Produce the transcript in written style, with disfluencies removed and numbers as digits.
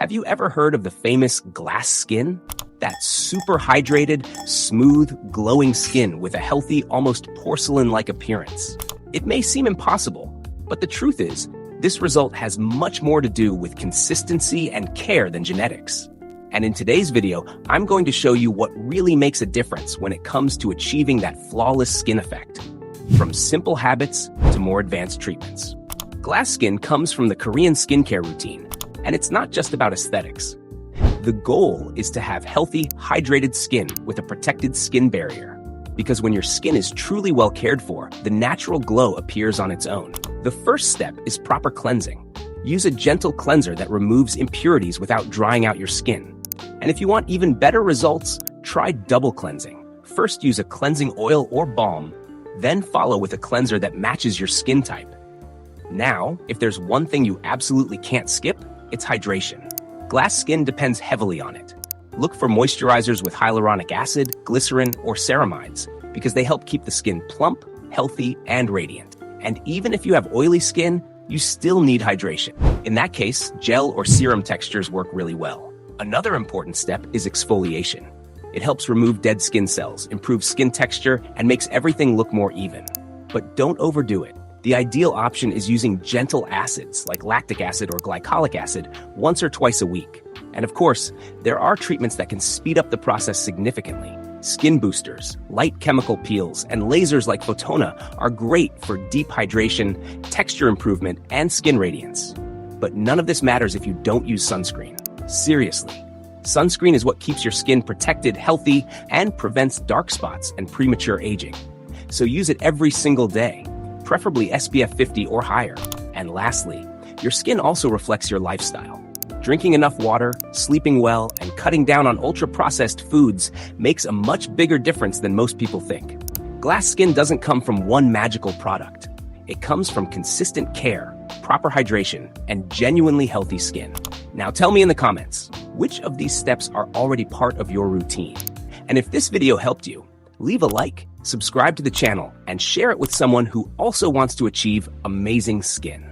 Have you ever heard of the famous glass skin? That super hydrated, smooth, glowing skin with a healthy, almost porcelain-like appearance. It may seem impossible, but the truth is, this result has much more to do with consistency and care than genetics. And in today's video, I'm going to show you what really makes a difference when it comes to achieving that flawless skin effect. From simple habits to more advanced treatments. Glass skin comes from the Korean skincare routine, and it's not just about aesthetics. The goal is to have healthy, hydrated skin with a protected skin barrier. Because when your skin is truly well cared for, the natural glow appears on its own. The first step is proper cleansing. Use a gentle cleanser that removes impurities without drying out your skin. And if you want even better results, try double cleansing. First use a cleansing oil or balm, then follow with a cleanser that matches your skin type. Now, if there's one thing you absolutely can't skip, it's hydration. Glass skin depends heavily on it. Look for moisturizers with hyaluronic acid, glycerin, or ceramides because they help keep the skin plump, healthy, and radiant. And even if you have oily skin, you still need hydration. In that case, gel or serum textures work really well. Another important step is exfoliation. It helps remove dead skin cells, improves skin texture, and makes everything look more even. But don't overdo it. The ideal option is using gentle acids like lactic acid or glycolic acid once or twice a week. And of course, there are treatments that can speed up the process significantly. Skin boosters, light chemical peels, and lasers like Photona are great for deep hydration, texture improvement, and skin radiance. But none of this matters if you don't use sunscreen. Seriously. Sunscreen is what keeps your skin protected, healthy, and prevents dark spots and premature aging. So use it every single day. Preferably SPF 50 or higher. And lastly, your skin also reflects your lifestyle. Drinking enough water, sleeping well, and cutting down on ultra-processed foods makes a much bigger difference than most people think. Glass skin doesn't come from one magical product. It comes from consistent care, proper hydration, and genuinely healthy skin. Now tell me in the comments, which of these steps are already part of your routine? And if this video helped you, leave a like, subscribe to the channel, and share it with someone who also wants to achieve amazing skin.